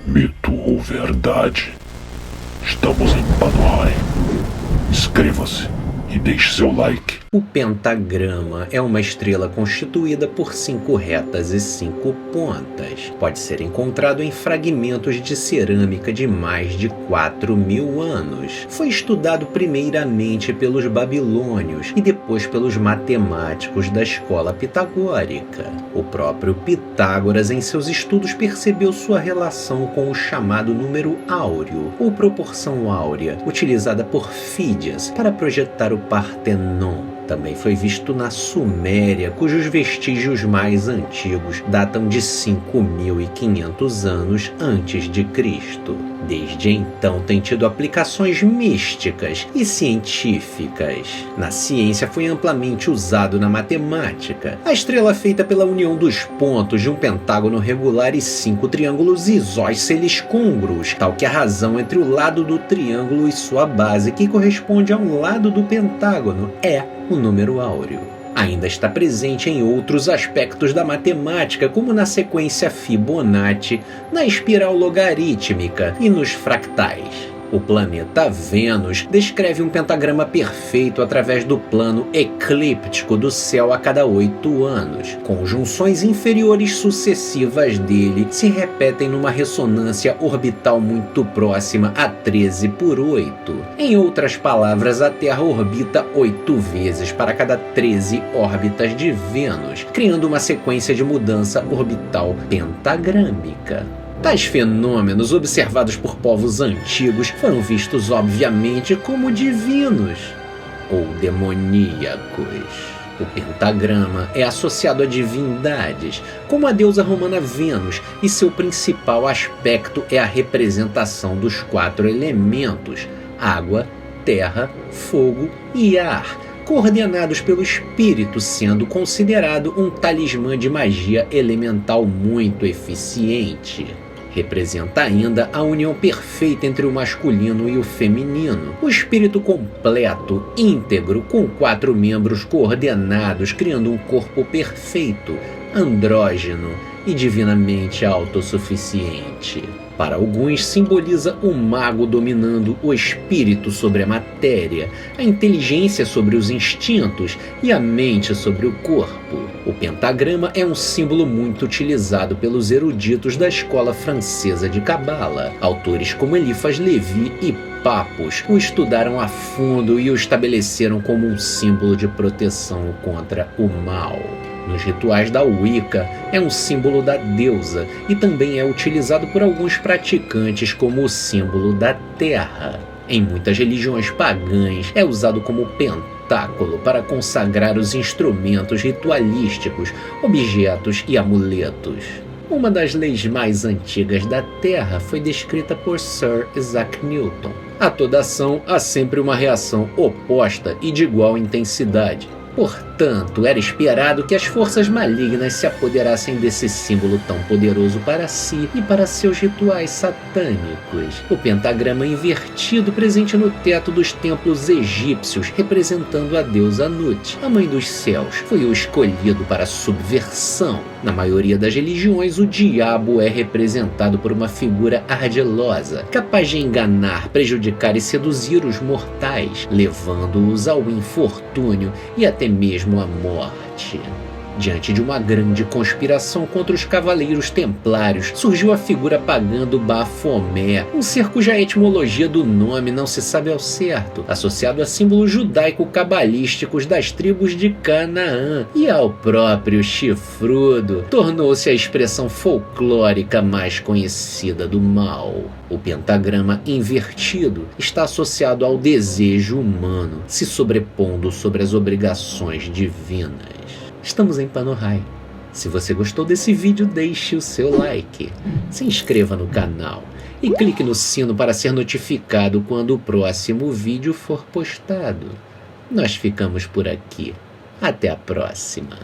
Mito ou verdade? Estamos em Panuai. Inscreva-se e deixe seu like. O pentagrama é uma estrela constituída por 5 retas e 5 pontas. Pode ser encontrado em fragmentos de cerâmica de mais de 4.000 anos. Foi estudado primeiramente pelos babilônios e depois pelos matemáticos da escola pitagórica. O próprio Pitágoras, em seus estudos, percebeu sua relação com o chamado número áureo, ou proporção áurea, utilizada por Fídias para projetar o Partenon. Também foi visto na Suméria, cujos vestígios mais antigos datam de 5.500 anos antes de Cristo. Desde então tem tido aplicações místicas e científicas. Na ciência foi amplamente usado na matemática. A estrela feita pela união dos pontos de um pentágono regular e 5 triângulos isósceles côngruos, tal que a razão entre o lado do triângulo e sua base, que corresponde a um lado do pentágono, é o número áureo. Ainda está presente em outros aspectos da matemática, como na sequência Fibonacci, na espiral logarítmica e nos fractais. O planeta Vênus descreve um pentagrama perfeito através do plano eclíptico do céu a cada 8 anos. Conjunções inferiores sucessivas dele se repetem numa ressonância orbital muito próxima a 13/8. Em outras palavras, a Terra orbita 8 vezes para cada 13 órbitas de Vênus, criando uma sequência de mudança orbital pentagrâmica. Tais fenômenos, observados por povos antigos, foram vistos obviamente como divinos ou demoníacos. O pentagrama é associado a divindades, como a deusa romana Vênus, e seu principal aspecto é a representação dos 4 elementos: água, terra, fogo e ar, coordenados pelo espírito, sendo considerado um talismã de magia elemental muito eficiente. Representa ainda a união perfeita entre o masculino e o feminino, o espírito completo, íntegro, com 4 membros coordenados, criando um corpo perfeito, andrógeno e divinamente autossuficiente. Para alguns, simboliza o mago dominando o espírito sobre a matéria, a inteligência sobre os instintos e a mente sobre o corpo. O pentagrama é um símbolo muito utilizado pelos eruditos da escola francesa de Cabala. Autores como Eliphas Levi e Pappos o estudaram a fundo e o estabeleceram como um símbolo de proteção contra o mal. Nos rituais da Wicca, é um símbolo da deusa e também é utilizado por alguns praticantes como o símbolo da terra. Em muitas religiões pagãs, é usado como pentáculo para consagrar os instrumentos ritualísticos, objetos e amuletos. Uma das leis mais antigas da Terra foi descrita por Sir Isaac Newton. A toda ação há sempre uma reação oposta e de igual intensidade. Portanto, era esperado que as forças malignas se apoderassem desse símbolo tão poderoso para si e para seus rituais satânicos. O pentagrama invertido presente no teto dos templos egípcios, representando a deusa Nut, a mãe dos céus, foi o escolhido para a subversão. Na maioria das religiões, o diabo é representado por uma figura ardilosa, capaz de enganar, prejudicar e seduzir os mortais, levando-os ao infortúnio e até mesmo à morte. Diante de uma grande conspiração contra os cavaleiros templários, surgiu a figura pagã do Bafomé, um ser cuja etimologia do nome não se sabe ao certo, associado a símbolos judaico-cabalísticos das tribos de Canaã, e ao próprio chifrudo tornou-se a expressão folclórica mais conhecida do mal. O pentagrama invertido está associado ao desejo humano, se sobrepondo sobre as obrigações divinas. Estamos em Panuai. Se você gostou desse vídeo, deixe o seu like, se inscreva no canal e clique no sino para ser notificado quando o próximo vídeo for postado. Nós ficamos por aqui. Até a próxima.